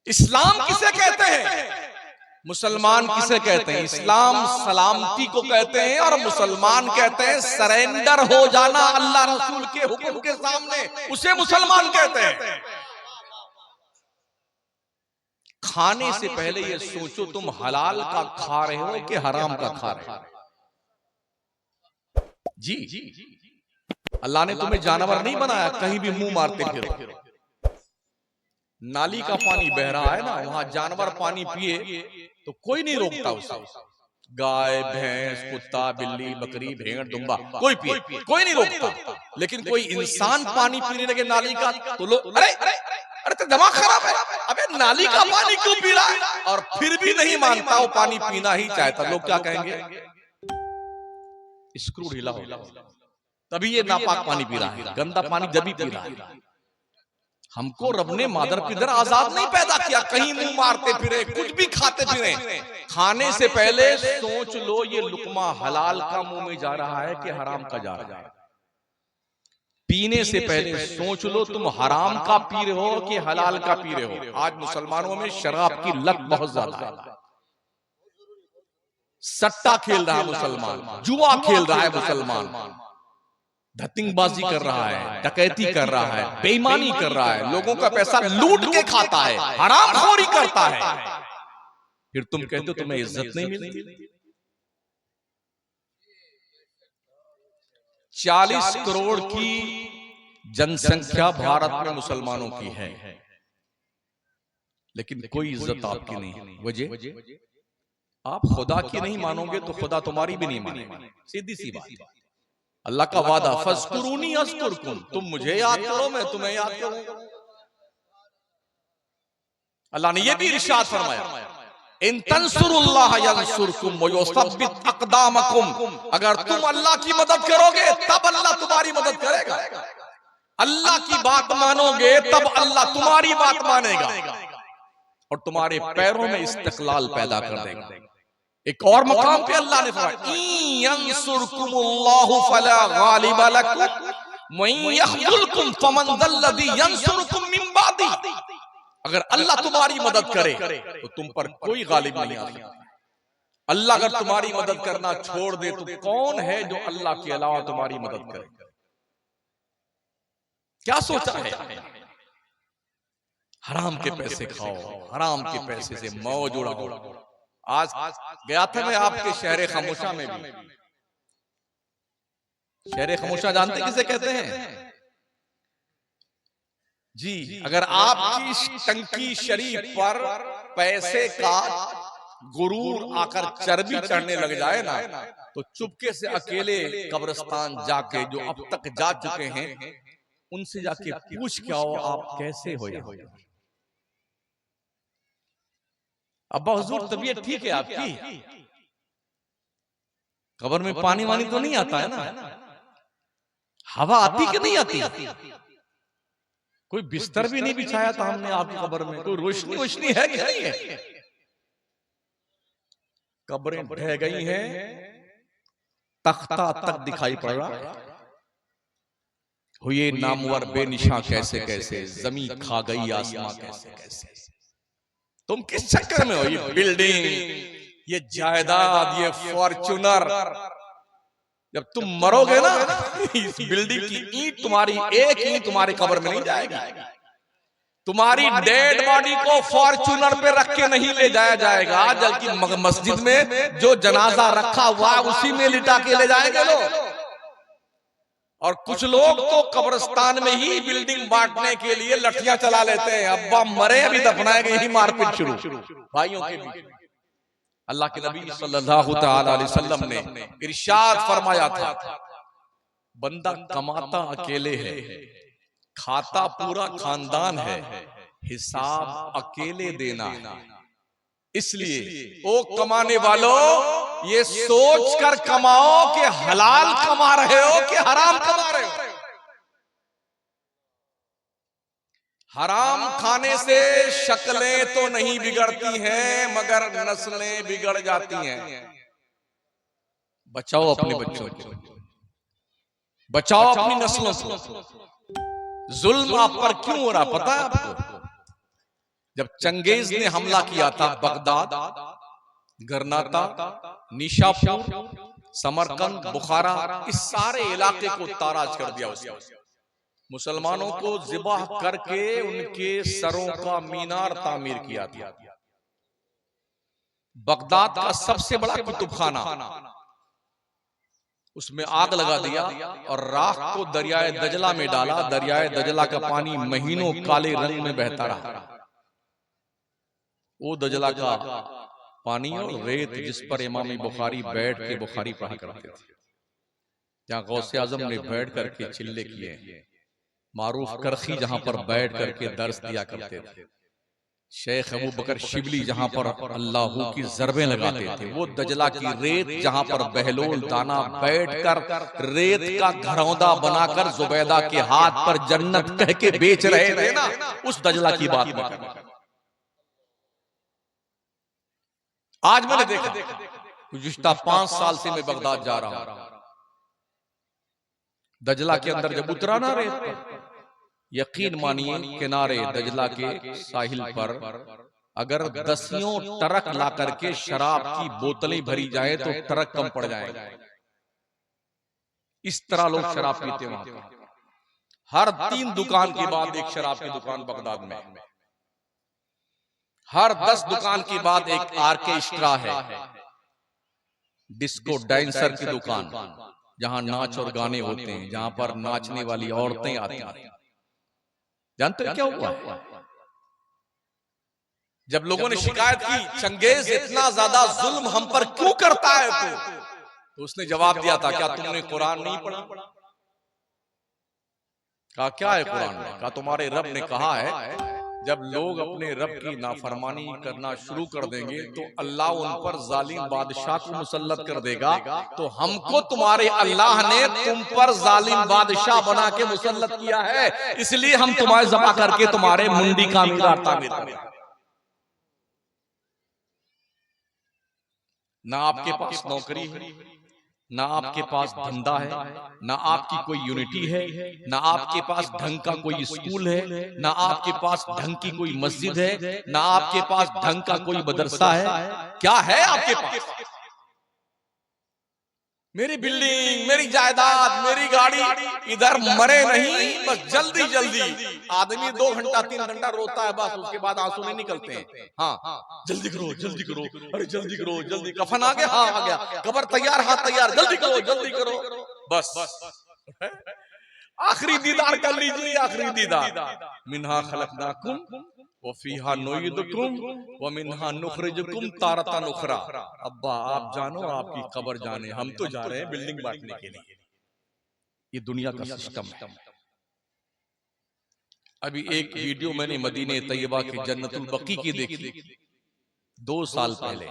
इस्लाम किसे कहते हैं, मुसलमान किसे कहते हैं? इस्लाम सलामती को कहते हैं और मुसलमान कहते हैं सरेंडर हो जाना अल्लाह रसूल के हुक्म के सामने, उसे मुसलमान कहते हैं। खाने से पहले ये सोचो तुम हलाल का खा रहे हो कि हराम का खा रहे हो। जी, अल्लाह ने तुम्हें जानवर नहीं बनाया कहीं भी मुंह मारते फिरो। नाली का पानी बह रहा है ना, वहां जानवर पानी पिए तो कोई नहीं रोकता उसे। गाय, भैंस, कुत्ता, बिल्ली, बकरी, भेड़, दुम्बा कोई पिए, कोई नहीं रोकता। लेकिन कोई इंसान पानी पीने लगे नाली का तो लोग अरे अरे तो दिमाग खराब है, अबे नाली का पानी क्यों पी रहा है? और फिर भी नहीं मानता, वो पानी पीना ही चाहता। लोग क्या कहेंगे? स्क्रू ढीला हो, तभी ये नापाक पानी पी रहा है, गंदा पानी जब भी पी रहा है। हमको रब ने मादर पिदर आजाद नहीं पैदा किया कहीं मुंह मारते फिरे, कुछ भी खाते फिरे। खाने से पहले सोच लो ये लुकमा हलाल का मुंह में जा रहा है कि हराम का जा रहा है। पीने से पहले सोच लो तुम हराम का पी रहे हो कि हलाल का पी रहे हो। आज मुसलमानों में शराब की लत बहुत ज्यादा है। सट्टा खेल रहा है मुसलमान, जुआ खेल रहा है मुसलमान, धतिंगबाजी कर रहा है, डकैती कर रहा है, बेईमानी कर रहा है, लोगों का पैसा लूट के खाता है, हरामखोरी करता है। फिर तुम कहते हो तुम्हें इज्जत नहीं मिलती। 40 करोड़ की जनसंख्या भारत में मुसलमानों की है, लेकिन कोई इज्जत आपकी नहीं। वजह आप खुदा की नहीं मानोगे तो खुदा तुम्हारी भी नहीं मानेगा। सीधी सी बात। अल्लाह का वादा फज़कुरूनी अज़कुरकुम, तुम मुझे याद करो मैं तुम्हें याद करूंगा। अल्लाह ने यह भी इरशाद फरमाया इन तंसुरुल्लाह यंसुरकुम व युसब्बित अक़दामकुम, अगर तुम अल्लाह की मदद करोगे तब अल्लाह तुम्हारी मदद करेगा। अल्लाह की बात मानोगे तब अल्लाह तुम्हारी बात मानेगा और तुम्हारे पैरों में इस्तिक़लाल पैदा कर देगा। एक और मकाम पे अल्लाह ने फरमाया यंसुरकुमुल्लाहु फला गालिब लकुम व यख़ज़ुलकुम फमन ज़ल्लज़ी यंसुरकुम मिन बादी, अगर अल्लाह तुम्हारी मदद करे तो तुम पर कोई गालिब नहीं आ सकता। अल्लाह अगर तुम्हारी मदद करना छोड़ दे तो कौन है जो अल्लाह के अलावा तुम्हारी मदद करे? क्या सोचा है? हराम के पैसे खाओ, हराम के पैसे से मौज उड़ाओ। आज गया था मैं आपके शहर खामोशा में भी। शहर खामोशा जानते किसे कहते हैं? जी, अगर आपकी टंकी शरीफ पर पैसे का गुरूर आकर चर्बी चढ़ने लग जाए ना, तो चुपके से अकेले कब्रिस्तान जाके जो अब तक जा चुके हैं उनसे जाके पूछ के आओ आप कैसे हो यहाँ। अब्बा हुजूर तबीयत ठीक है आपकी? कब्र में पानी वानी तो नहीं आता है ना? हवा आती कि नहीं आती? कोई बिस्तर भी नहीं बिछाया था हमने आपकी कब्र में, कोई रोशनी वोशनी है कि नहीं है? कब्रें ढह गई हैं, तख्ता तक दिखाई पड़ रहा। हुए नामवर बेनिशां कैसे कैसे, जमी खा गई आसमां कैसे कैसे। तुम किस चक्कर में हो? ये बिल्डिंग, ये जायदाद, ये फॉर्च्यूनर, जब तुम मरोगे ना इस बिल्डिंग की ईंट तुम्हारी एक ईंट तुम्हारे कब्र में नहीं जाएगी। तुम्हारी डेड बॉडी को फॉर्च्यूनर पे रख के नहीं ले जाया जाएगा, बल्कि मस्जिद में जो जनाजा रखा हुआ उसी में लिटा के ले जाएंगे लोग। और कुछ लोग तो कब्रिस्तान में ही बिल्डिंग बांटने के लिए लठियां चला लेते हैं। अब्बा मरे अभी दफनाएंगे, यही मारपीट शुरू भाइयों के बीच। अल्लाह के नबी सल्लल्लाहु तआला अलैहि वसल्लम ने इरशाद फरमाया था, बंदा कमाता अकेले है, खाता पूरा खानदान है, हिसाब अकेले देना है। इसलिए ओ कमाने वालों, ये सोच कर कमाओ कि हलाल कमा रहे हो कि हराम कमा रहे हो। हराम खाने से शक्लें तो नहीं बिगड़ती हैं, मगर नस्लें बिगड़ जाती हैं। बचाओ अपने बच्चों को, बचाओ अपनी नस्लों को। जुल्म आप पर क्यों हो रहा पता है आपको? जब चंगेज ने हमला किया था बगदाद, गरनाता, निशापुर, समरकंद, बुखारा, इस सारे इलाके को ताराज कर दिया उसने। मुसलमानों को ज़िबाह करके उनके सरों का मीनार तामीर किया था। बगदाद का सबसे बड़ा कुतुबखाना, उसमें आग लगा दिया और राख को दरियाए दजला में डाला। दरियाए दजला का पानी महीनों काले रंग में बहता रहा। वो दजला का पानी और रेत जिस पर इमाम बुखारी बैठ के बुखारी पढ़ा करते थे, जहां गौसे आजम ने बैठ करके चिल्ले किए, मारूफ करखी जहां पर बैठ करके दर्स दिया करते थे, शेख अबू बकर शिबली जहां पर अल्लाहू की ज़रबें लगाते थे, वो दजला की रेत जहां पर बहलोल दाना बैठकर रेत का घरौंदा बनाकर जुबैदा के हाथ पर जन्नत कह के बेच रहे थे ना, उस दजला की बात में आज मैंने देखा। गुज़िश्ता 5 साल से मैं बगदाद जा रहा हूं। दजला के अंदर जब उतरा ना रेत पर, यकीन मानिए किनारे दजला के साहिल पर अगर 10 ट्रक ला करके शराब की बोतलें भरी जाए तो ट्रक कम पड़ जाएगा। इस तरह लोग शराब पीते वहां पर। हर 3 दुकान के बाद एक शराब की दुकान बगदाद में, हर 10 दुकान के बाद एक आर्केस्ट्रा है, डिस्को डांसर की दुकान, जहां नाच और गाने होते हैं, जहां पर नाचने वाली औरतें आती हैं। जानते हो क्या हुआ? जब लोगों ने शिकायत की चंगेज इतना ज्यादा जुल्म हम पर क्यों करता है तो उसने जवाब दिया था, क्या तुमने कुरान नहीं पढ़ा? कहा क्या है कुरान में? कहा तुम्हारे रब ने कहा है जब लोग अपने रब की नाफरमानी करना शुरू कर देंगे तो अल्लाह उन पर जालिम बादशाह को मुसल्लत कर देगा। तो हमको तुम्हारे अल्लाह ने तुम पर जालिम बादशाह बना के मुसल्लत किया है, इसलिए हम तुम्हारे ज़बा करके तुम्हारे मुंडी का मीनार तामीर करेंगे। ना आपके पास नौकरी है, ना आपके पास धंधा है, ना आपकी कोई यूनिटी है, ना आपके पास ढंग का कोई स्कूल है, ना आपके पास ढंग की कोई मस्जिद है, ना आपके पास ढंग का कोई मदरसा है। क्या है आपके पास? मेरी बिल्डिंग, मेरी जायदाद, मेरी गाड़ी, इधर मरे नहीं, बस जल्दी जल्दी। आदमी 2 घंटा 3 घंटा रोता है, बस उसके बाद आंसू नहीं निकलते हैं। हाँ जल्दी करो जल्दी करो, अरे जल्दी करो जल्दी, कफन आ गया, हाँ आ गया, कब्र तैयार, हाँ तैयार, जल्दी करो जल्दी करो, बस आखिरी दीदार कर लीजिए, आखिरी दीदार। मिन्हा खलकनाकुम व फीहा नुईदुकुम व मिन्हा नुखरिजुकुम तारतन उखरा। अब्बा आप जानो, आपकी कब्र जाने, हम तो जा रहे हैं बिल्डिंग बांटने के लिए। ये दुनिया का सिस्टम है। अभी एक वीडियो मैंने मदीने तैयबा की जन्नतुल बकी की देखी 2 साल पहले,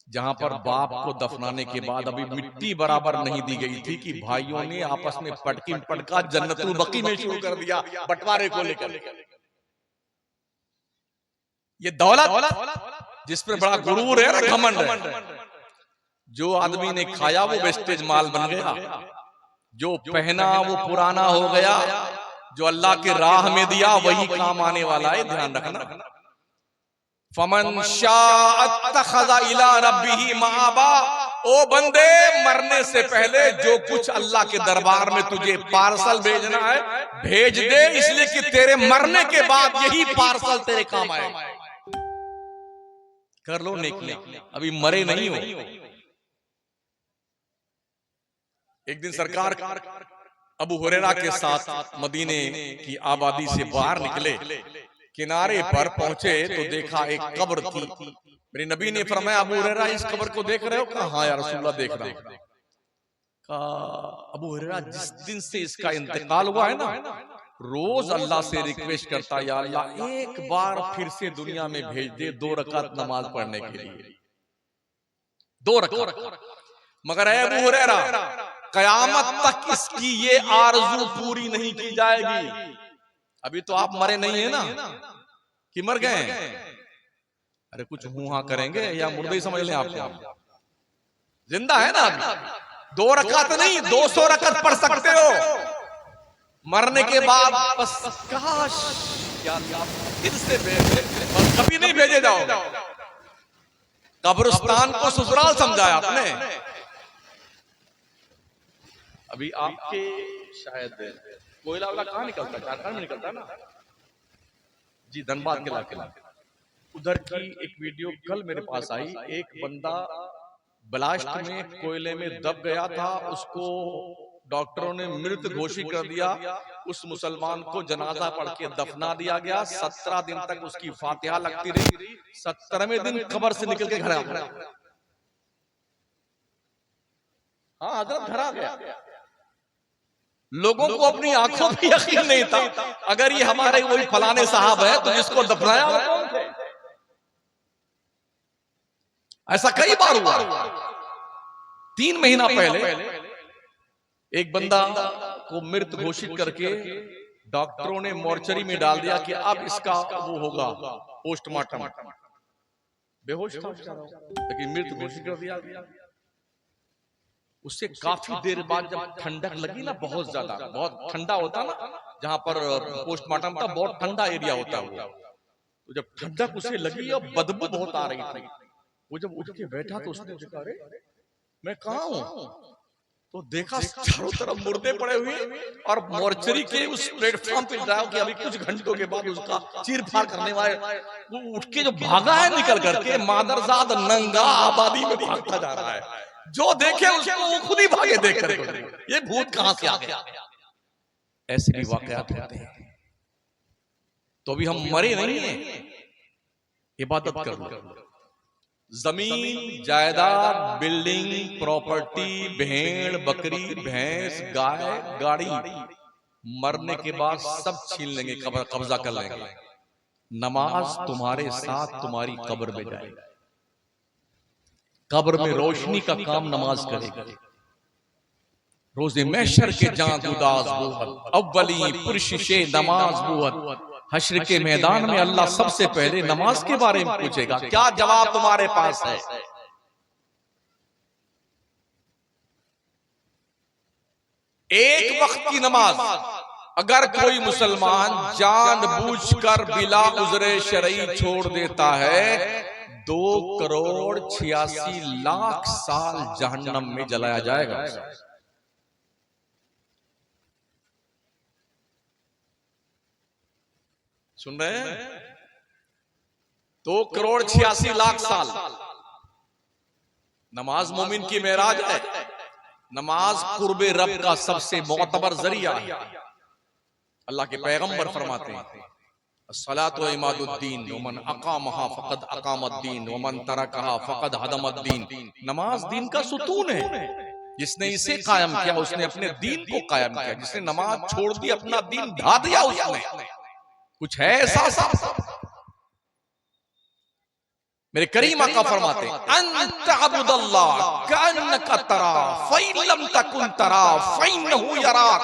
जहां पर बाप को दफनाने के बाद अभी मिट्टी बराबर नहीं दी गई थी कि भाइयों ने आपस में पटकी पटका जन्नतुल बकी में शुरू कर दिया बंटवारे को लेकर। ये दौलत जिस पे बड़ा गुरूर है ना, घमंड है, जो आदमी ने खाया वो वेस्टेज माल बन गया, जो पहना वो पुराना हो गया, जो अल्लाह के राह में दिया वही काम आने वाला है, ध्यान रखना। फमन शाअ अत्तखज़ इला रब्बिही मआबा। ओ बंदे, मरने से पहले जो कुछ अल्लाह के दरबार में तुझे पार्सल भेजना है भेज दे, इसलिए कि तेरे मरने के बाद यही पार्सल तेरे काम आएगा। कर लो नेकी, अभी मरे नहीं हो। एक दिन सरकार अबू हुरैरा के साथ मदीने की आबादी से बाहर निकले, किनारे पर पहुंचे तो देखा एक कब्र थी। मेरे नबी ने फरमाया, अबू हुरैरा इस कब्र को देख रहे हो? कहा हाँ या रसूलल्लाह देख रहा हूं। कहा अबू हुरैरा जिस दिन से इसका इंतकाल हुआ है ना, रोज अल्लाह से रिक्वेस्ट करता, या अल्लाह एक बार फिर से दुनिया में भेज दे 2 रकात नमाज पढ़ने के लिए, 2 रकात। मगर अबू हुरैरा कयामत तक इसकी ये आरज़ू पूरी नहीं की जाएगी। अभी तो आप मरे नहीं है ना, कि मर गए? अरे कुछ हूं हाँ करेंगे या मुर्दे ही समझ लें आपको? जिंदा है ना अभी। 2 रकात नहीं, 200 रकात पढ़ सकते हो मरने के बाद। बस काश क्या फिर से भेजे, बस कभी नहीं भेजे जाओ। कब्रिस्तान को ससुराल समझाया आपने। अभी आपके शायद कोयला वाला कहाँ निकलता है? झारखंड में निकलता है ना जी, धनबाद के इलाके में। उधर की एक वीडियो कल मेरे पास आई। एक बंदा ब्लास्ट में कोयले में दब गया था, उसको डॉक्टरों ने मृत घोषित कर दिया। उस मुसलमान को जनाजा पढ़ के दफना दिया गया। 17 दिन तक उसकी फातिहा लगती रही। 17वें दिन कब्र से निकल के घर आ गया। हाँ, हजरत घर आ गया। लोगों को अपनी आंखों पे यकीन नहीं था। अगर ये हमारे वही फलाने साहब है तो जिसको दफनाया वो कौन थे? ऐसा कई बार हुआ। 3 महीना पहले एक बंदा को मृत घोषित करके डॉक्टरों ने मोर्चरी में डाल दिया कि अब इसका वो होगा पोस्टमार्टम। बेहोश था लेकिन मृत घोषित कर दिया। उससे काफी देर बाद जब ठंडक लगी ना, बहुत ज्यादा, बहुत ठंडा होता ना जहां पर पोस्टमार्टम था, बहुत ठंडा एरिया होता है वो। तो जब ठंडक उसे लगी और बदबू बहुत आ रही थी, वो जब उठ के बैठा तो उसने देखा, अरे मैं कहाँ हूँ? तो देखा चारों तरफ मुर्दे पड़े हुए और मोर्चरी के उस प्लेटफॉर्म पे जाओ कि अभी कुछ घंटों के बाद उसका चीर फाड़ करने वाले वो उठ के जो भागा है निकल करके, मादरजाद नंगा आबादी में भागता जा रहा है। जो देखे उसको वो खुद ही भागे देख कर, ये भूत कहां से आ गया? ऐसे भी वाकयात होते हैं। तो अभी हम मरे नहीं हैं, इबादत कर लो। जमीन, जायदाद, बिल्डिंग, प्रॉपर्टी, भेड़, बकरी, भैंस, गाय, गाड़ी, मरने के बाद सब छीन लेंगे, कब्जा कर लेंगे। नमाज तुम्हारे साथ तुम्हारी कब्र में जाएगी। कब्र में रोशनी का काम नमाज करेगी। रोज़े महशर के जान उदास बोहत, अव्वली पुरशिशे नमाज बोहत। हश्र के मैदान में अल्लाह सबसे पहले नमाज के बारे में पूछेगा। क्या जवाब तुम्हारे पास है? एक वक्त की नमाज अगर कोई मुसलमान जानबूझकर बिला उज़्रे शरई छोड़ देता है, 2,86,00,000 साल जहन्नम में जलाया जाएगा। सुन रहे हैं? 2,86,00,000 साल। नमाज मोमिन की मेराज है। नमाज कुर्बे रब का सबसे मोतबर जरिया है। अल्लाह के पैगंबर फरमाते हैं, अस्सलातु इमादुद्दीन वमन अकामहा फक़द अकामद्दीन वमन तरकहा फक़द हदमद्दीन। नमाज दीन का सुतून है। जिसने इसे कायम किया उसने अपने दीन को कायम किया। जिसने नमाज छोड़ दी अपना दीन ढा दिया उसने। कुछ है ऐसा? मेरे करीम आका फरमाते हैं, अंत अब्दुल्लाह कअन्नका तरा फ़इन लम तकुन तरा फ़इन्नहु यराक।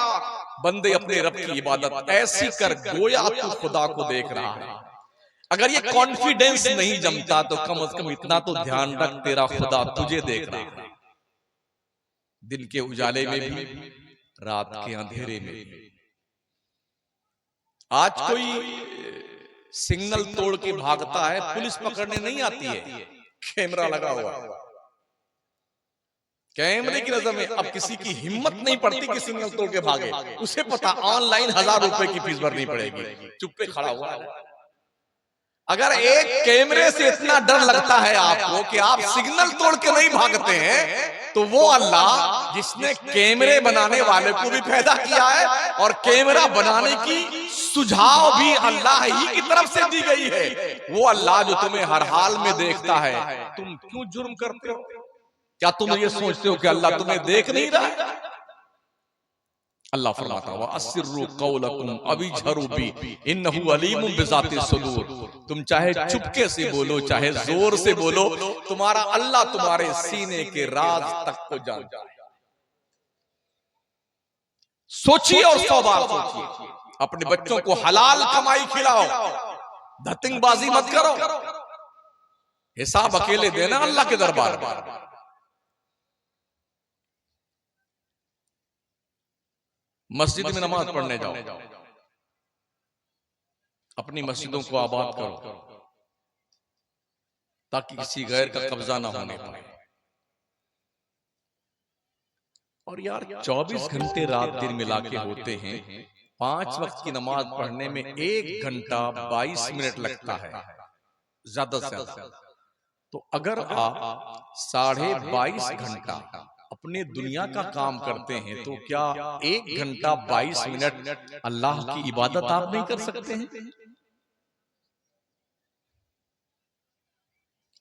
बंदे अपने रब की इबादत ऐसी कर गोया तू खुदा को देख रहा है। अगर ये कॉन्फिडेंस नहीं जमता तो कम से कम इतना तो ध्यान रख, तेरा खुदा तुझे देख रहा है। दिन के उजाले में भी, रात के अंधेरे में भी। आज कोई सिग्नल तोड़ के भागता है, पुलिस पकड़ने नहीं आती है, कैमरा लगा हुआ। कैमरे की नजर में अब किसी की हिम्मत नहीं पड़ती कि सिग्नल तोड़ के भागे। उसे पता ऑनलाइन 1,000 रुपए की फीस भरनी पड़ेगी। चुप्पे खड़ा हुआ है। अगर एक कैमरे से इतना डर लगता है आपको कि आप सिग्नल तोड़ के नहीं भागते हैं, तो वो अल्लाह जिसने कैमरे बनाने वाले को भी पैदा किया है और कैमरा बनाने की सुझाव भी अल्लाह ही की तरफ से दी गई है, वो अल्लाह जो तुम्हें हर हाल में देखता है, तुम क्यों जुर्म करते हो? क्या तुम ये सोचते हो कि अल्लाह तुम्हें देख नहीं रहा है? अल्लाह फरमाता है, वअस्सिर्रु क़ौलकुम अबिजहरू बी इन्नहु अलीमुम बिज़ातिस सुदूर। तुम चाहे चुपके से बोलो चाहे जोर से बोलो, तुम्हारा अल्लाह तुम्हारे सीने के राज तक को जानता है। सोचिए और 100 बार सोचिए। अपने बच्चों को हलाल कमाई खिलाओ, धतिंगबाजी मत करो। हिसाब अकेले देना अल्लाह के दरबार में। मस्जिद में नमाज पढ़ने जाओ, अपनी मस्जिदों को आबाद करो ताकि किसी गैर का कब्जा ना होने पाए। और यार 24 घंटे रात दिन मिला के होते हैं, 5 वक्त की नमाज पढ़ने में 1 घंटा 22 मिनट लगता है ज्यादा से ज्यादा। तो अगर आप 22.5 घंटा अपने दुनिया का काम करते हैं तो क्या 1 घंटा 22 मिनट अल्लाह की इबादत आप नहीं कर सकते हैं?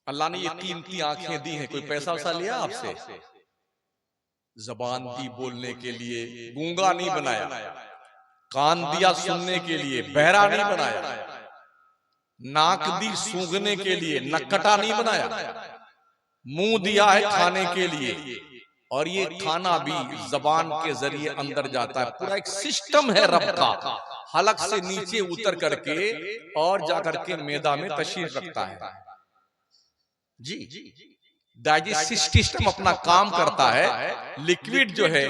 अल्लाह ने ये कीमती आंखें दी हैं, कोई पैसा वैसा लिया आपसे? जबान दी बोलने के लिए, गूंगा नहीं बनाया। कान दिया सुनने के लिए, बहरा नहीं बनाया। नाक दी सूंघने के लिए, नक्कटा नहीं बनाया। मुंह दिया है खाने के लिए, और ये खाना भी जबान के जरिए अंदर जाता है। पूरा एक सिस्टम है रब का, हलक से नीचे उतर करके और जाकर के मैदा में तशरीफ रखता है। जी, डाइजेस्टिव सिस्टम अपना काम करता है। लिक्विड जो है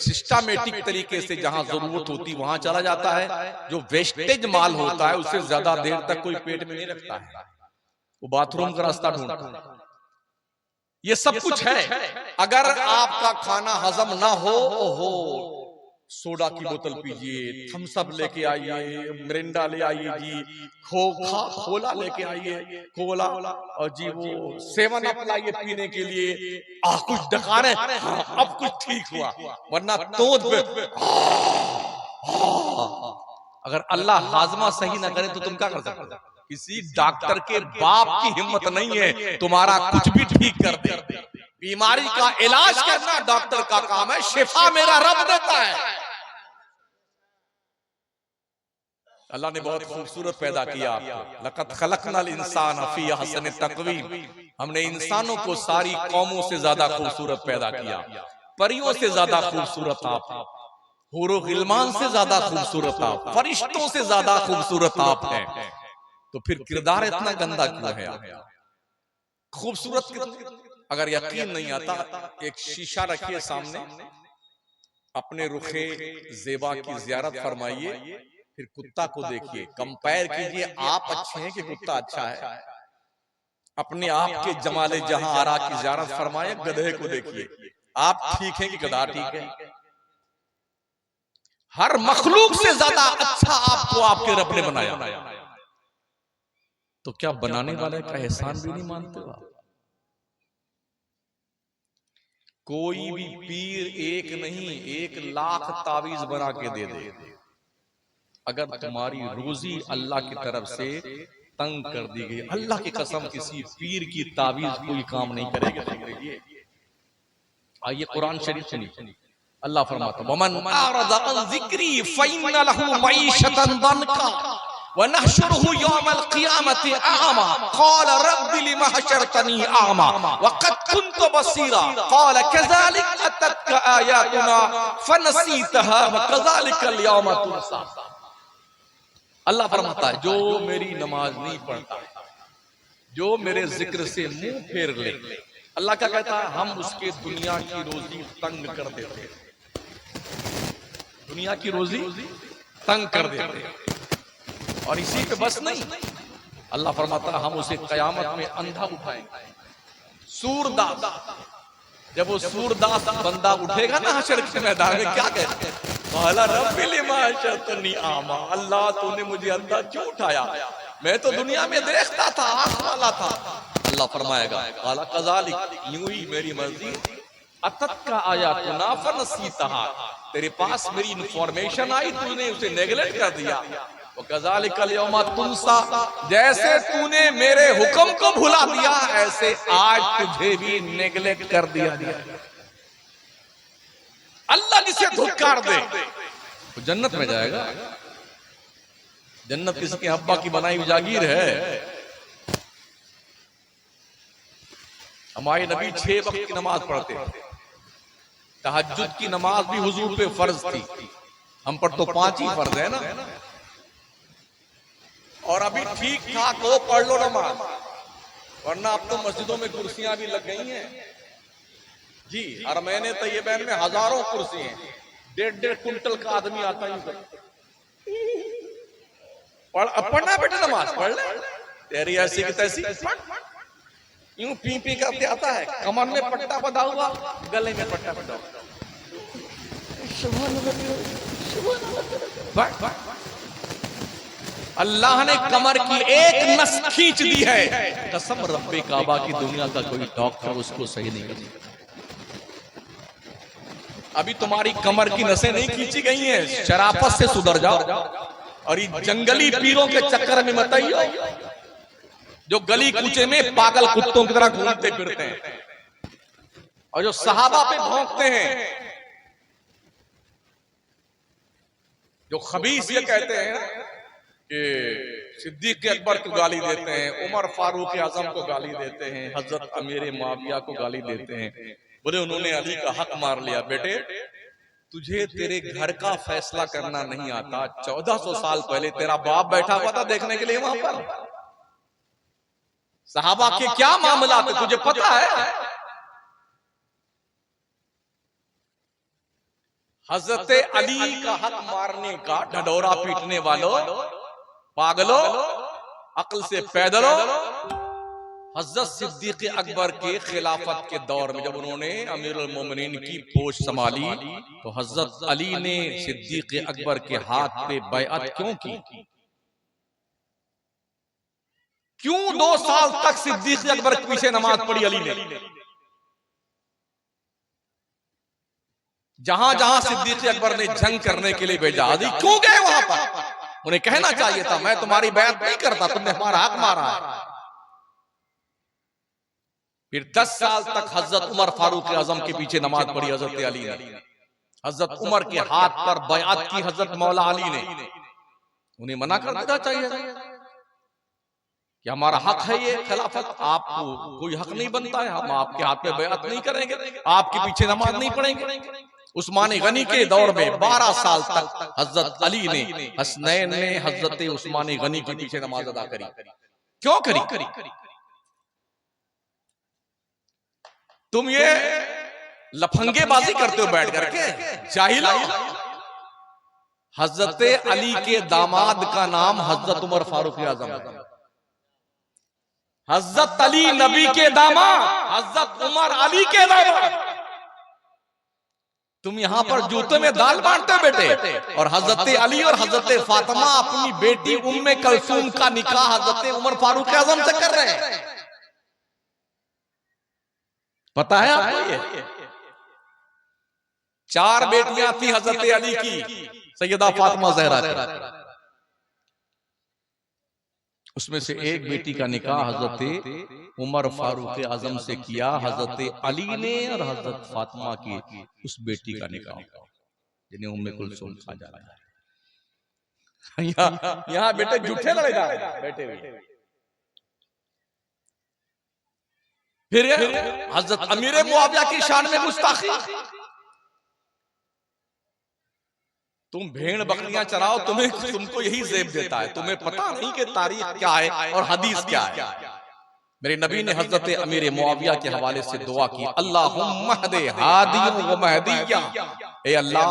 सिस्टमेटिक तरीके से जहां जरूरत होती वहां चला जाता है। जो वेस्टेज माल होता है उसे ज्यादा देर तक कोई पेट में नहीं रखता है, वो बाथरूम का रास्ता ढूंढता है। ये सब कुछ है। अगर आपका खाना हजम ना हो, सोडा की बोतल पीजिए, थम्सअप लेके आइए, मिरिंडा ले आइए जी, खोला लेके आइए, कोला, और जी वो 7 अप लाइए पीने के लिए। कुछ डकार है, अब कुछ ठीक हुआ, वरना तोद पे अगर अल्लाह हाजमा सही ना करे तो तुम क्या कर सकते हो? किसी डॉक्टर के बाप की हिम्मत नहीं है तुम्हारा कुछ भी ठीक कर दे। बीमारी का इलाज करना डॉक्टर का काम है, शिफा मेरा रब देता है। अल्लाह ने बहुत खूबसूरत पैदा किया आपको। लक़द खलक़नल इंसान फी अहसन तक़वीम। हमने इंसानों को सारी कौमों से ज्यादा खूबसूरत पैदा किया। परियों से ज्यादा खूबसूरत आप, हूरो गिलमान से ज्यादा खूबसूरत आप, फरिश्तों से ज्यादा खूबसूरत आप हैं। तो फिर किरदार इतना गंदा क्यों है आपका? खूबसूरत अगर यकीन नहीं आता, एक शीशा रखिए सामने, अपने रुखे ज़ेबा की ज़ियारत फरमाइए, फिर कुत्ता को देखिए, कंपेयर कीजिए आप अच्छे हैं कि कुत्ता अच्छा है। अपने आप के जमाले जहां आरा की ज़ियारत फरमाए, गधे को देखिए, आप ठीक हैं कि गधा ठीक है? हर मखलूक से ज्यादा अच्छा आपको आपके रब ने बनाया, तो क्या बनाने वाले का एहसान भी नहीं मानते हो आप? कोई भी पीर एक नहीं 1,00,000 तावीज बना के दे दे, अगर तुम्हारी रोजी अल्लाह की तरफ से तंग कर दी गई, अल्लाह की कसम किसी पीर की तावीज कोई काम नहीं करेगी। आइए कुरान शरीफ सुनिए, अल्लाह फरमाता है वमन आरदा अन ज़िक्री फ़इन्न लहू मईशतन दनका व नहशुरुहु यौमल क़ियामति अअमा क़ाल रब्बि लिमा हशरतनी अअमा व क़द कुन्तु बसीरा क़ाल कज़ालिक अततका आयातुना फनसीतहा व कज़ालिकल यौमा तुनसा। अल्लाह फरमाता है जो मेरी नमाज नहीं पढ़ता, जो मेरे जिक्र से मुंह फेर ले, अल्लाह क्या कहता है, हम उसके दुनिया की रोजी तंग कर देते, दुनिया की रोजी तंग कर देते। और इसी पे बस नहीं, अल्लाह फरमाता है हम उसे कयामत में अंधा उठाएंगे, सूरदास। जब वो सूरदास बंदा उठेगा ना हशर के मैदान में, क्या कहते हैं, रब्बि लिमा हशरतनी आमा, अल्लाह तूने मुझे अंधा क्यों उठाया, मैं तो दुनिया में देखता था, आंख वाला था। अल्लाह फरमाएगा काला कज़ालिक, यूं ही मेरी मर्जी, अततका आयातुना फनसीतहा, तेरे पास मेरी इंफॉर्मेशन आई, तूने उसे नेगलेक्ट कर दिया। कज़ालिकल यौमा तुनसा, जैसे तूने मेरे हुक्म को भुला दिया, ऐसे आज तुझे भी नेगलेक्ट कर दिया गया। अल्लाह जिसे धुतकार दे तो जन्नत में जाएगा। जन्नत किसके अब्बा की बनाई हुई जागीर है। हमारे नबी 6 वक्त की नमाज पढ़ते थे, तहज्जुद की नमाज भी हुजूर पे फर्ज थी, हम पर तो 5 ही फर्ज है ना। और अभी ठीक ठाक हो पढ़ लो नमाज, वरना अब तो मस्जिदों में कुर्सियां भी लग गई हैं जी। और मैंने तैयबैन में हजारों कुर्सी हैं, 1.5 कुंटल का आदमी आता ही। पढ़ना बेटा, नमाज पढ़ ले, तेरी ऐसी की तैसी यूं पी पी करते आता है, कमर में पट्टा बंधा हुआ, गले में पट्टा बंधा हुआ। अल्लाह ने कमर की एक नस खींच दी है, कसम रब्बे काबा की दुनिया का कोई डॉक्टर उसको सही नहीं कर सकता। अभी तुम्हारी कमर की नसें नहीं खींची गई हैं, शराफत से सुधर जाओ और ये जंगली पीरों के चक्कर में मत आइयो, जो गली कूचे में पागल कुत्तों की तरह घूमते फिरते हैं और जो सहाबा पे भौंकते हैं, जो खबीस ये कहते हैं कि सिद्दीक अकबर को गाली देते हैं, उमर फारूक आजम को गाली देते हैं, हजरत अमीर मुआविया को गाली देते हैं, बोले उन्होंने अली का हक मार लिया। बेटे तुझे तेरे घर का फैसला करना नहीं आता, 1400 साल पहले तेरा बाप बैठा हुआ था देखने के लिए वहां पर, सहाबा के क्या मामला थे तुझे पता है? हजरत अली का हक मारने का ढडोरा पीटने वालों, पागलों, अक्ल से पैदलों, हजरत सिद्दीक अकबर के खिलाफत के दौर में जब उन्होंने अमीरुल मोमिनीन की पोस्ट संभाली तो हजरत अली ने सिद्दीक अकबर के हाथ पे बैअत क्यों की? क्यों 2 साल तक सिद्दीक अकबर के पीछे नमाज पढ़ी अली ने? जहां जहां सिद्दीक अकबर ने जंग करने के लिए भेजा, अली क्यों गए वहां पर? उन्हें कहना चाहिए था मैं तुम्हारी बैअत नहीं करता, तुमने हमारा हक मारा है। फिर 10 साल तक हजरत उमर फारूक आजम के पीछे नमाज पढ़ी हजरत अली ने, हजरत उमर के हाथ पर बैअत की हजरत मौला अली ने। उन्हें मना कर देना चाहिए कि हमारा हक है ये खिलाफत, आपको कोई हक नहीं बनता है, हम आपके हाथ पे बैअत नहीं करेंगे, आपके पीछे नमाज नहीं पढ़ेंगे। उस्मान गनी के दौर में 12 साल तक हजरत अली ने, हसनैन ने हजरत उस्मान गनी के पीछे नमाज अदा करी। क्यों करी? तुम ये लफंगेबाजी करते हो बैठ करके, जाहिलो। हजरत अली के दामाद का नाम हजरत उमर फारूक आजम, हजरत अली नबी के दामाद, हजरत उमर अली के दामाद। तुम यहां पर जूते में दाल बांटते हो बेटे, और हजरत अली और हजरत फातिमा अपनी बेटी उम्मे कलसूम का निकाह हजरत उमर फारूक आजम से कर रहे हैं। पता है आपको ये? 4 बेटियां थी हजरत अली की, सैयदा फातिमा ज़हरा की, उसमें से एक बेटी का निकाह हजरत उमर फारूक आजम से किया हजरत अली ने, और हजरत फातिमा की उस बेटी का निकाह जिन्हें उम्मे कुलसूम कहा जा रहा है। यहाँ बेटे झूठे लड़े जा रहे हैं बैठे हुए। फिर हजरत अमीर मुआविया की शान में गुस्ताखी। तुम भेड़ बकरियां चराओ, तुमको यही जेब देता है, तुम्हें पता नहीं कि तारीख क्या है और हदीस क्या है। मेरे नबी ने हजरत अमीर मुआविया के हवाले से दुआ की, अल्लाहुम्मा हदे हादियों व महदिया, ए अल्लाह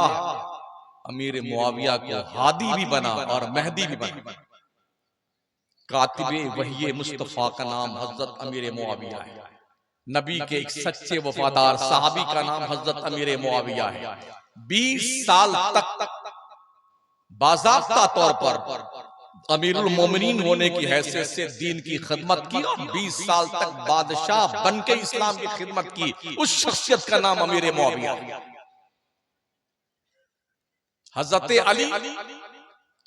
अमीर मुआविया को हादी भी बना और महदी भी बना। कातिबे वही मुस्तफा का नाम हजरत अमीर मुआविया है, नबी के एक सच्चे वफादार साहबी का नाम हजरत अमीर मुआविया है। 20 साल तक बाज़ाब्ता तौर पर अमीरुल मोमिनीन होने की हैसियत से दीन की खिदमत की, और 20 साल तक बादशाह बनके इस्लाम की खिदमत की। उस शख्सियत का नाम अमीर मुआविया। हजरत अली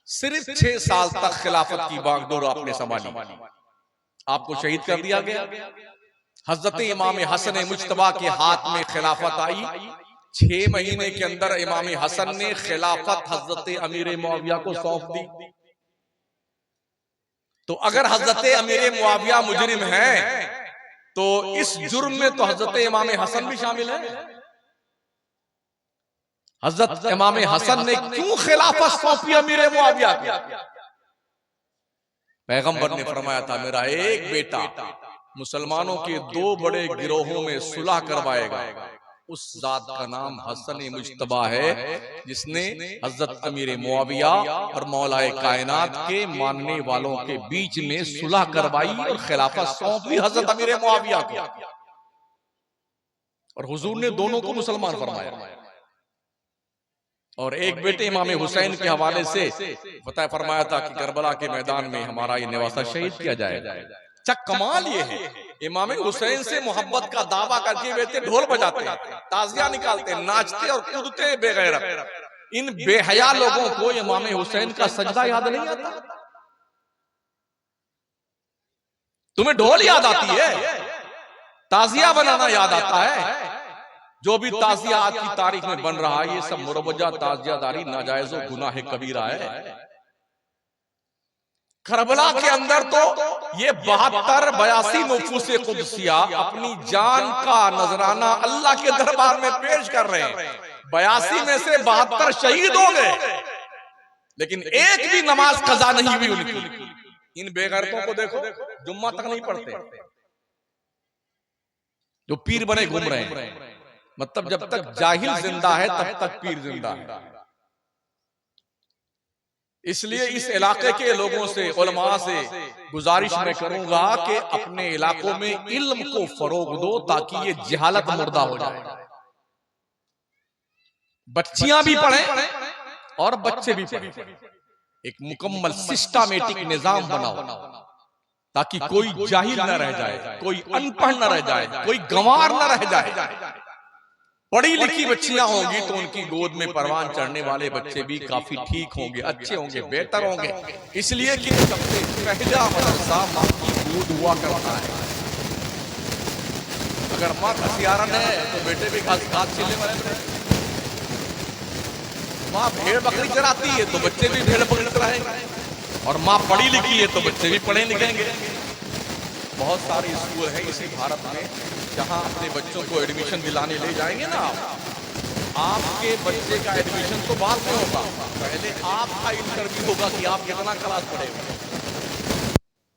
सिर्फ 6 साल तक खिलाफत की बागडोर आपने संभाली, आपको शहीद कर दिया गया। हजरत इमाम हसन मुज्तबा के हाथ में खिलाफत आई। 6 महीने के अंदर इमाम हसन ने खिलाफत हजरत अमीर मुआविया को सौंप दी। तो अगर हजरत अमीर मुआविया मुजरिम है तो इस जुर्म में तो हजरत इमाम हसन भी शामिल है। हजरत इमाम हसन ने क्यों खिलाफत सौंपी अमीर मुआविया को? पैगंबर ने फरमाया था, मेरा एक बेटा मुसलमानों के 2 बड़े गिरोहों में सुलह करवाएगा, उस जात का नाम हसन मुज्तबा है जिसने हजरत अमीर मुआविया और मौलाए कायनात के मानने वालों के बीच में सुलह करवाई और खिलाफत सौंपी हजरत अमीर मुआविया को, और हुजूर ने दोनों को मुसलमान फरमाया। और एक बेटे इमाम हुसैन के हवाले से बताया फरमाया था कि करबला के मैदान में हमारा ये नवासा शहीद किया जाएगा। कमाल ये है, इमाम हुसैन से मोहब्बत का दावा करके बेटे ढोल बजाते, ताजिया निकालते, नाचते और कूदते बेगैरत। इन बेहया लोगों को इमाम हुसैन का सजदा याद नहीं आता? तुम्हें ढोल याद आती है, ताजिया बनाना याद आता है? जो भी ताजिया आज की तारीख में बन रहा है ये सब मुरवजा ताजियादारी नाजायज गुनाह कबीरा है। करबला के अंदर तो ये 72-82 नफूसे कुदसिया अपनी जान का नजराना अल्लाह के दरबार में पेश कर रहे हैं। 82 में से 72 शहीद हो गए, लेकिन एक भी नमाज कज़ा नहीं हुई उनकी। इन बेगैरतों को देखो, जुम्मा तक नहीं पढ़ते, जो पीर बने घूम रहे हैं। मतलब जब तक जाहिल जिंदा है तब तक पीर जिंदा है। इसलिए इस इलाके के लोगों से, उलमा से गुजारिश मैं करूंगा कि अपने इलाकों में इल्म को फरोग दो ताकि ये जहालत मुर्दा हो जाए। बच्चियां भी पढ़ें और बच्चे भी पढ़ें। एक मुकम्मल सिस्टमेटिक निजाम बनाओ ताकि कोई जाहिल न रह जाए, कोई अनपढ़ न रह जाए, कोई गंवार न रह जाए। पढ़ी लिखी बच्चियां होंगी तो उनकी गोद में परवान चढ़ने वाले बच्चे भी काफी ठीक होंगे, अच्छे होंगे, बेहतर होंगे। इसलिए कि सबसे पहला मदरसा माँ की गोद हुआ करता है। अगर माँ खसियारन है तो बेटे भी घास छिलने वाले। माँ भेड़ बकरी चराती है तो बच्चे भी भेड़ बकरी चराएंगे, और माँ पढ़ी लिखी है तो बच्चे भी पढ़े लिखेंगे। बहुत सारे स्कूल हैं इसी भारत में जहां अपने बच्चों को एडमिशन दिलाने ले जाएंगे ना आपके बच्चे का एडमिशन तो बाद में होगा, पहले आपका इंटरव्यू होगा कि आप कितना क्लास पढ़े।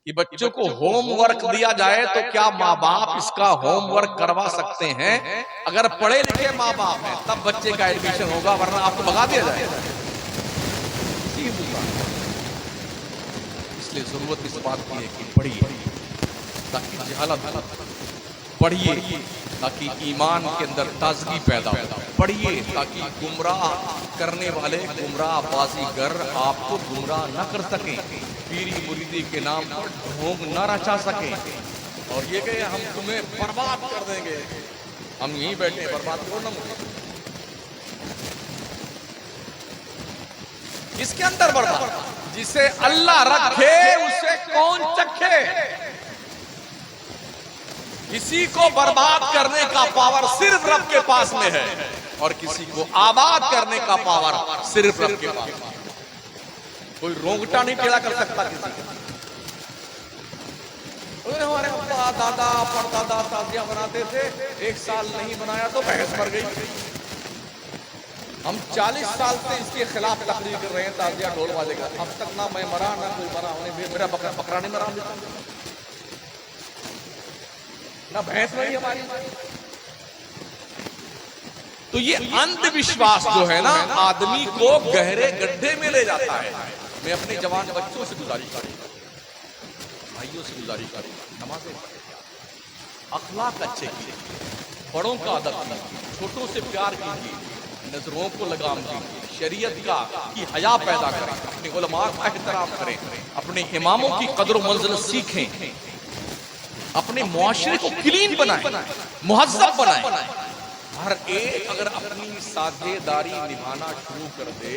ये बच्चों को होमवर्क दिया जाए तो क्या माँ बाप इसका होमवर्क करवा सकते हैं? अगर पढ़े लिखे माँ बाप हैं तब बच्चे का एडमिशन होगा, वरना आपको भगा दिया जाएगा। इसलिए जरूरत इस बात की है कि पढ़िए ताकि जहालत, पढ़िए ताकि ईमान के अंदर ताजगी पैदा हो, पढ़िए ताकि गुमराह करने वाले गुमराह बाजीगर आपको गुमराह न कर सकें, पीरी मुरीदी के नाम पर ढोंग न रचा सकें, और ये कहे हम तुम्हें बर्बाद कर देंगे, हम यहीं बैठे बर्बाद करो ना मुझे। इसके अंदर बर्बाद, जिसे अल्लाह रखे उसे कौन चखे। किसी को बर्बाद करने का पावर सिर्फ रब के पास में है, और किसी को आबाद करने का पावर सिर्फ रब के पास में। कोई रोंगटा नहीं टेढ़ा कर सकता किसी का। हमारे अब्बा दादा परदादा ताजिया बनाते थे, 1 साल नहीं बनाया तो बहस मर गई। हम 40 साल से इसके खिलाफ तकरीर कर रहे हैं ताजिया ढोल वाले का, अब तक ना मैं मरा ना कोई मरा, मेरा बकरा नहीं मरा, ना भैंस नहीं हमारी। तो ये अंधविश्वास जो है ना आदमी को गहरे गड्ढे में ले जाता है। मैं अपने जवान बच्चों से गुजारिश करूंगा, भाइयों से गुजारिश करूंगा, नमाज़ें पढ़िए, अखलाक अच्छे कीजिए, बड़ों का अदब कीजिए, छोटों से प्यार कीजिए, नजरों को लगाम दीजिए, शरीयत का की हया पैदा करें, अपने उलमा का एहतराम करें, अपने इमामों की कदर मंजिल सीखें, अपने मुआशरे को क्लीन बनाएं, मुहज्जब बनाएं। हर एक अगर अपनी साझेदारी निभाना शुरू कर दे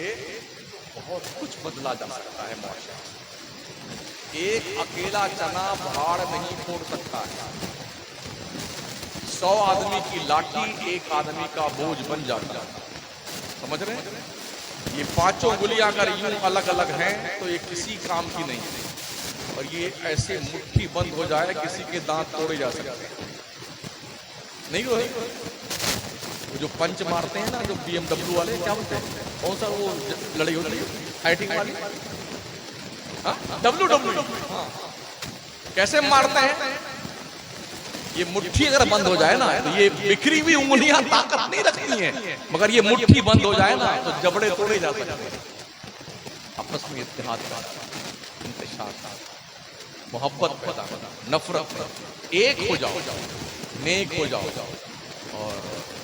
बहुत कुछ बदला जा सकता है मुआशरा। एक अकेला चना भाड़ नहीं फोड़ सकता है, 100 आदमी की लाठी एक आदमी का बोझ बन जाता है। समझ रहे हैं? ये 5 गुलियां अगर यूं अलग अलग हैं तो ये किसी काम की नहीं है, और ये ऐसे मुट्ठी बंद हो जाए किसी के दांत तोड़े जा सकते हैं। नहीं हो वो जो पंच मारते हैं ना, जो BMW वाले क्या बोलते हैं, कौन सा वो लड़ाई होती है फाइटिंग वाली, WWE, हाँ, कैसे मारते हैं ये मुट्ठी अगर बंद हो जाए ना तो ये बिखरी हुई उंगलियां ताकत नहीं रखती हैं, मगर ये मुट्ठी बंद हो जाए ना तो जबड़े तोड़े जा सकते हैं। आपस में इत्तेहाद का, इंतशार का, मोहब्बत पैदा करना, नफरत, एक हो जाओ, नेक हो जाओ और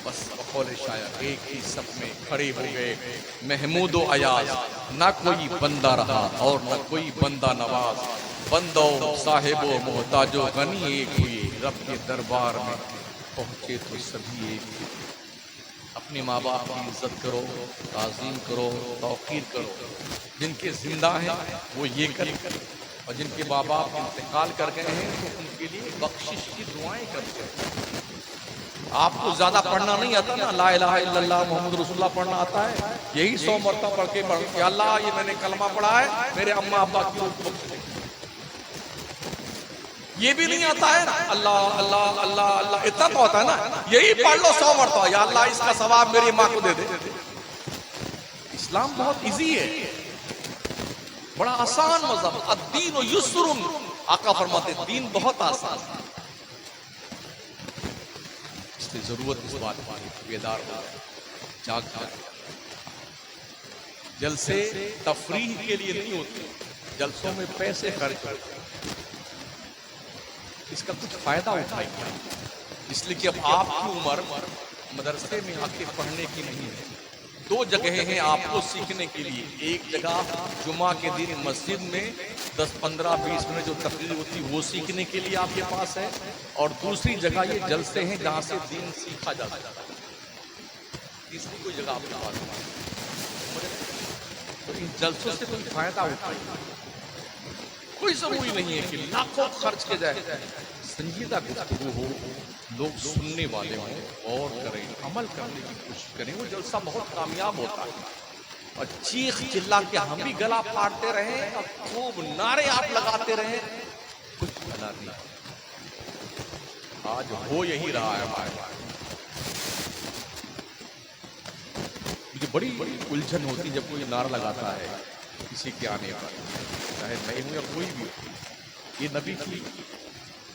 बस बकौल शायर एक ही सब में खड़े हो गए महमूद व अयाज, ना कोई बंदा रहा और न कोई बंदा नवाज, बंदो साहिबो मोहताजो गनी एक हुए, रब के दरबार में पहुंचे तो सभी एक। अपने माँ बाप की इज्जत करो, ताज़ीम करो, तौकीर करो। जिनके जिंदा हैं वो ये करें और जिनके माँ बाप इंतकाल कर गए हैं तो उनके लिए बख्शिश की दुआएं करते हैं। आपको ज्यादा पढ़ना नहीं आता ना, ला इलाहा इल्लल्लाह मोहम्मद रसूलुल्लाह पढ़ना आता है, यही 100 मरतबा पढ़ के अल्लाह ये मैंने कलमा पढ़ा है, मेरे अम्मा अब्बा की ये भी नहीं आता है ना, अल्लाह अल्लाह अल्लाह अल्लाह इतना तो होता है ना, यही पढ़ लो 100 मरतबा, या अल्लाह इसका सवाब मेरी माँ को दे दे। इस्लाम बहुत इजी है, बड़ा आसान मजहब, अद्दीन युस्रुन, आका फरमाते दीन बहुत आसान। इसलिए जरूरत इस बात की बेदार हो जाए, जाग जाए। जलसे तफरीह के लिए नहीं होते, जलसों में पैसे खर्च करते, इसका कुछ फायदा उठाइए। इसलिए कि अब आपकी उम्र मदरसे में आके पढ़ने की नहीं है। 2 जगह हैं आपको सीखने के लिए, एक जगह जुमा के दिन मस्जिद में 10, 15, 20 मिनट जो तकरीर होती है वो सीखने के लिए आपके पास है, और दूसरी जगह ये जलसे हैं जहाँ से दीन सीखा जा सकता है। तीसरी कोई जगह आपके पास है तो इन जलसों से कोई फायदा उठाइए। कोई जरूरी नहीं है कि लाखों खर्च के जाए, संजीदा गुफ्तगू हो, लोग सुनने वाले हों और करें, अमल करने की कोशिश करें, वो जलसा बहुत कामयाब होता है। और चीख चिल्ला के हम भी गला फाड़ते रहें और खूब नारे आप लगाते रहें, कुछ भला नहीं। आज हो यही रहा है हमारे पास। मुझे बड़ी बड़ी उलझन होती जब कोई नारा लगाता है किसी के आने पर, चाहे मैं हूं या कोई भी। ये नबी की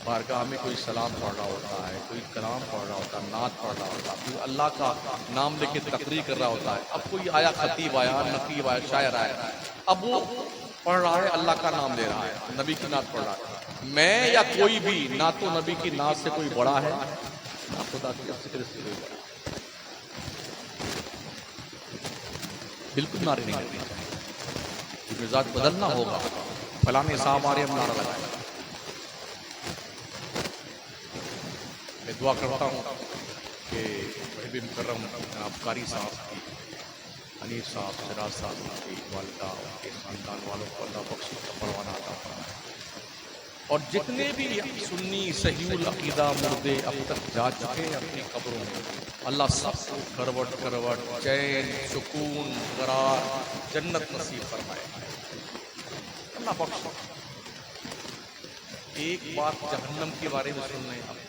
बारगाह में कोई सलाम पढ़ रहा होता है, कोई कलाम पढ़ रहा होता है, नात पढ़ रहा होता है, कोई अल्लाह का नाम लेके तकरीर कर रहा होता है। अब कोई आया, खतीब आया, नकीब आया, शायर आया, अब वो पढ़ रहा है, अल्लाह का नाम ले रहा है, नबी की नात पढ़ रहा है। मैं या कोई भी, ना तो नबी की नात से कोई बड़ा है, ना खुदा की जिक्र से कोई बड़ा। बिल्कुल नारे नहीं करनी चाहिए, मिजाज बदलना होगा। फलाने साहब आ रहे, हम नारा लगाए। मैं दुआ करता हूँ कि वही मुकर्रम जनाब कारी साहब की, अनीर साहब, सिराज साहब की वालिदा, उनके खानदान वालों को अल्लाह बख्श परवाना अता फरमाए। और जितने भी सुन्नी सहीउल अकीदा मुर्दे अब तक जा चुके हैं अपनी कब्रों में, अल्लाह सबको करवट करवट चैन, सुकून, करार, जन्नत नसीब फरमाए, अल्लाह बख्श। एक बात जहन्नम के बारे में सुन रहे हैं,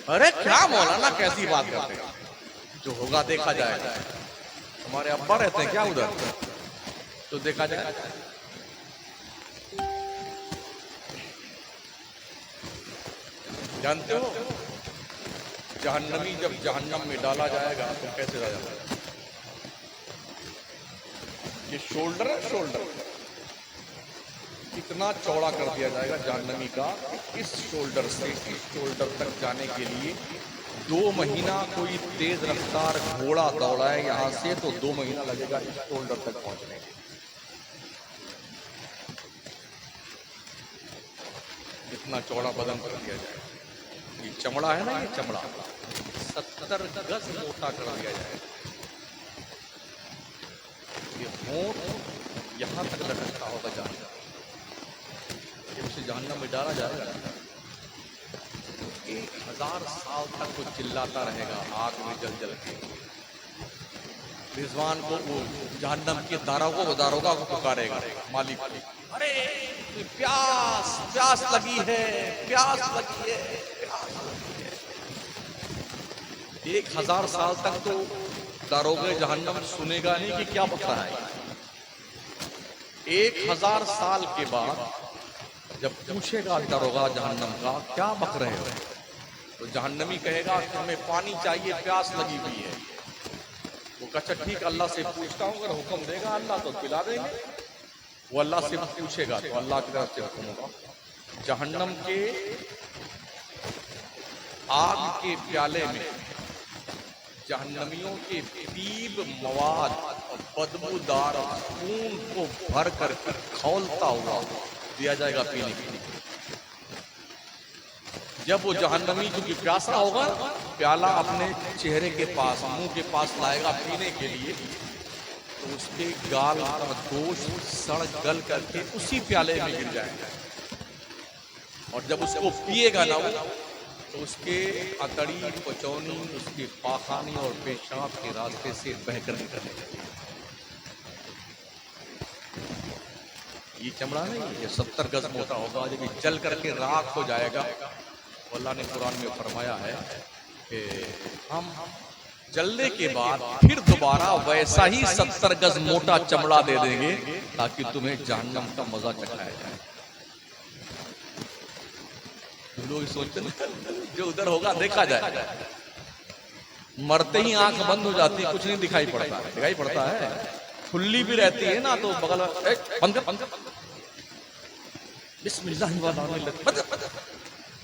अरे क्या मौलाना कैसी बात करते हैं, जो होगा देखा जाएगा। हमारे अब्बा रहते हैं क्या उधर, तो देखा जाएगा। जानते हो जहन्नमी जब जहन्नम में डाला जाएगा तो कैसे रह जाएगा। ये शोल्डर है, शोल्डर इतना चौड़ा कर दिया जाएगा जहन्नमी का, इस शोल्डर से इस शोल्डर तक जाने के लिए 2 महीना कोई तेज रफ्तार घोड़ा दौड़ाए यहाँ से तो 2 महीना लगेगा इस शोल्डर तक पहुंचने के। इतना चौड़ा बदन कर दिया जाएगा। ये चमड़ा है ना, ये चमड़ा 70 गज मोटा कर दिया जाएगा। ये होंठ यहाँ तक लटकता होगा जहन्नम, उसे जहन्नम में डाला जाएगा। 1000 साल तक वो चिल्लाता रहेगा आग में जल जल के। रिजवान को वो जहन्नम के दारोगा को पुकारेगा, मालिक अरे प्यास प्यास लगी है, प्यास लगी है, प्यास लगी है। 1000 साल तक तो दारोगे जहन्नम सुनेगा नहीं कि क्या बता है। 1000 साल के बाद जब पूछेगा दरोगा जहन्नम का क्या बक रहे हो, तो जहन्नमी कहेगा कि हमें पानी चाहिए, प्यास लगी हुई है। वो कहा ठीक अल्लाह से पूछता हूँ, अगर हुक्म देगा अल्लाह तो पिला देंगे। वो अल्लाह से पूछेगा तो अल्लाह की तरफ से हुक्म होगा, जहन्नम के आग के प्याले में जहन्नमियों के तीब मवाद और बदबूदार खून को भर कर खौलता हुआ दिया जाएगा पीने के लिए। जब वो जहन्नमी क्योंकि प्यासा होगा, प्याला अपने चेहरे के पास, मुंह के पास लाएगा पीने के लिए, तो उसके गाल का गोश्त सड़ गल करके उसी प्याले में गिर जाएगा। और जब उसको पिएगा ना वो, तो उसके अतड़ी, पचौनी, उसके पाखानी और पेशाब के रास्ते से बहकर निकलेगा। ये चमड़ा नहीं, ये 70 गज मोटा होगा, जब जल करके राख हो जाएगा। अल्लाह ने कुरान में फरमाया है कि हम जलने के बाद फिर दोबारा वैसा ही 70 गज मोटा चमड़ा दे देंगे ताकि तुम्हें जहन्नम का मजा चखाया जाए। लोग सोचते जो उधर होगा देखा जाए, मरते ही आंख बंद हो जाती है, कुछ नहीं दिखाई पड़ता। दिखाई पड़ता है, खुली भी रहती है ना, तो बगल में बिस्मिल्लाह,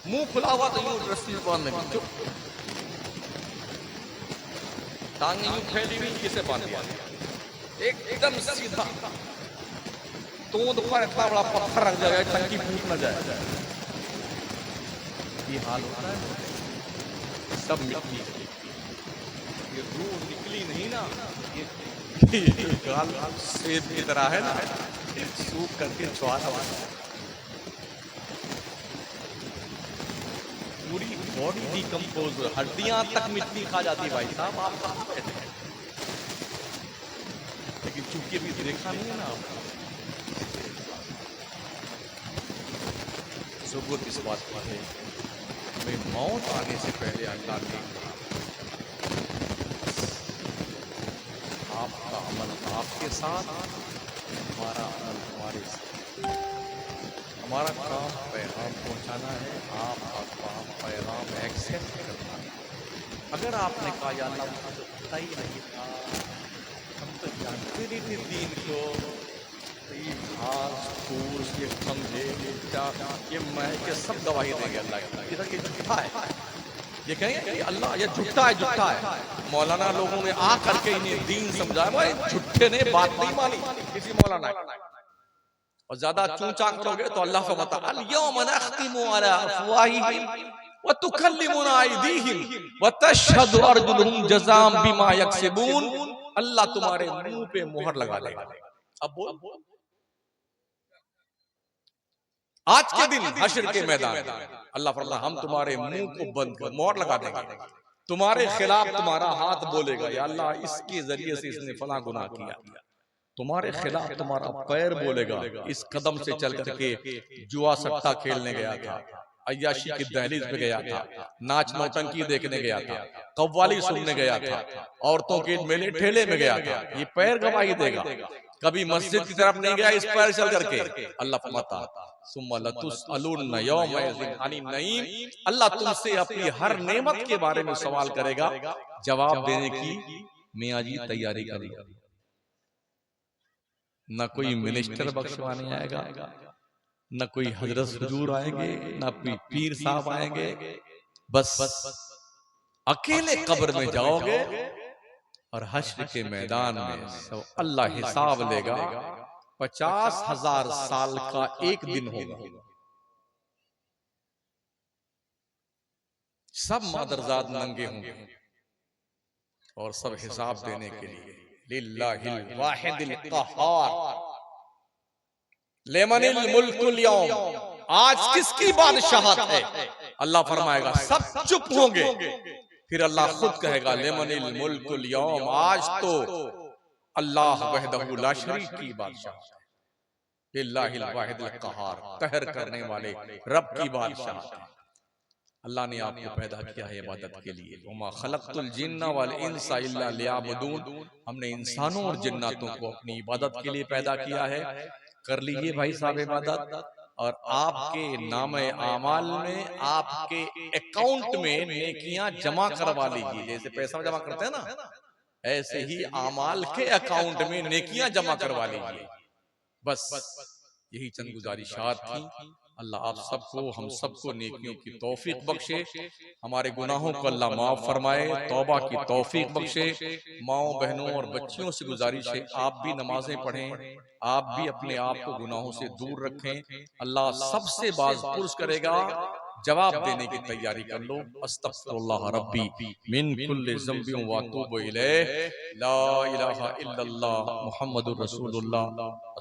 मुंह खुला हुआ तो यूं रस्सी बांधने की, टांग यूं फैली हुई, किसे बांध दिया एकदम सीधा, तोंद पर इतना बड़ा पत्थर रख जाएगा टंकी फूट न जाए। ये हाल होता है, सब मिट्टी। ये रूह निकली नहीं ना, ये गाल सेब की तरह है ना, सूख करके छुआरा पूरी बॉडी डिकम्पोज, हड्डियां तक मिट्टी खा जाती है। भाई साहब आप कहाँ बैठे हैं? लेकिन चूंकि भी देखा नहीं है ना, सबूत इस बात पर है, हमें मौत आने से पहले अल्लाह ने आपका अमल आपके साथ, हमारा अमल हमारे साथ। हमारा काम पैगाम पहुंचाना है, आपका काम पैगाम एक्सेप्ट करना है। अगर आपने कहा या अल्लाह मुझे तो पता ही नहीं था, हम तो जानते नहीं थे दीन को, तो ये घास फूस, ये खंभे, ये महक के सब गवाही देंगे अल्लाह की, ये झूठा है। ये कहेंगे अल्लाह ये झूठा है, झूठा है। मौलाना लोगों ने आ करके इन्हें दीन समझाया, भाई झूठे ने बात नहीं मानी किसी मौलाना। और ज्यादा चूचा करोगे तो अल्लाह को बता, अल-यौम नख्तिमु अला अफ़वाहिहिम व तुकल्लिमुना अयदीहिम व तशहदु अर्जुलुहुम जज़ाअम बिमा यक्सिबून। अल्लाह तुम्हारे मुंह पे मोहर लगा देगा। अब बोल, आज के दिन हश्र के मैदान अल्लाह फरमाता, हम तुम्हारे मुंह को बंद कर मोहर लगा देंगे, तुम्हारे खिलाफ तुम्हारा हाथ बोलेगा, या अल्लाह इसके जरिए से इसने फला गुनाह किया। तुम्हारे खिलाफ तुम्हारा पैर बोलेगा, इस कदम से चल करके जुआ सट्टा खेलने गया था, अय्याशी की दहलीज पे गया था, नाच नौटंकी देखने गया था, कव्वाली सुनने गया था, औरतों के मेले ठेले में गया था। ये पैर गवाही देगा। कभी मस्जिद की तरफ नहीं गया इस पैर चल करके। अल्लाह फरमाता, सुम्मा लतुसअलुन यौमइज़िन अनिन नईम, अल्लाह तुमसे अपनी हर नेमत के बारे में सवाल करेगा, जवाब देने की मियाँ जी तैयारी करेगा। न कोई मिनिस्टर बख्शवाने आएगा, न कोई हजरत हुजूर आएंगे, न कोई पीर साहब आएंगे, बस अकेले कब्र में जाओगे और हश्र के मैदान में सब अल्लाह हिसाब लेगा। 50,000 साल का एक दिन होगा। सब मादरजाद नंगे होंगे और सब हिसाब देने के लिए लिल्लाहिल वाहिदिल क़हार, लिमनिल मुल्कुल यौम, आज किसकी बादशाहत है? अल्लाह फरमाएगा सब चुप होंगे, फिर अल्लाह खुद कहेगा लिमनिल मुल्कुल यौम, आज तो अल्लाह वहदहु ला शरीक की बादशाह, लिल्लाहिल वाहिदिल क़हार, कहर करने वाले रब की बादशाह। अल्लाह ने आपको पैदा किया है इबादत के लिए। वमा खलक़तुल जिन्ना वल इंसा इल्ला लियअबुदून, हमने इंसानों और जिन्नातों को अपनी इबादत के लिए पैदा किया है। कर लीजिए भाई साहब इबादत, और आपके नामे आमाल में, आपके अकाउंट में नेकियां जमा करवा लीजिए। जैसे पैसा जमा करते हैं ना, ऐसे ही आमाल के अकाउंट में नेकियां जमा करवा लीजिए। बस यही चंद गुजारिशात थी। अल्लाह आप सबको, हम सबको नेकियों की तौफीक बख्शे, हमारे गुनाहों को अल्लाह माफ फरमाए, तौबा की तौफीक बख्शे। माओ बहनों और बच्चियों से गुजारिश है, आप भी नमाजें पढ़ें, आप भी अपने आप को गुनाहों से दूर रखें। अल्लाह सबसे बाज पुरस करेगा, जवाब देने की तैयारी कर लो। अस्तगफिरुल्लाह रब्बी मिन कुल्लि ज़ंबिन व अतूबु इलैह, ला इलाहा इल्लल्लाह मुहम्मदुर रसूलुल्लाह।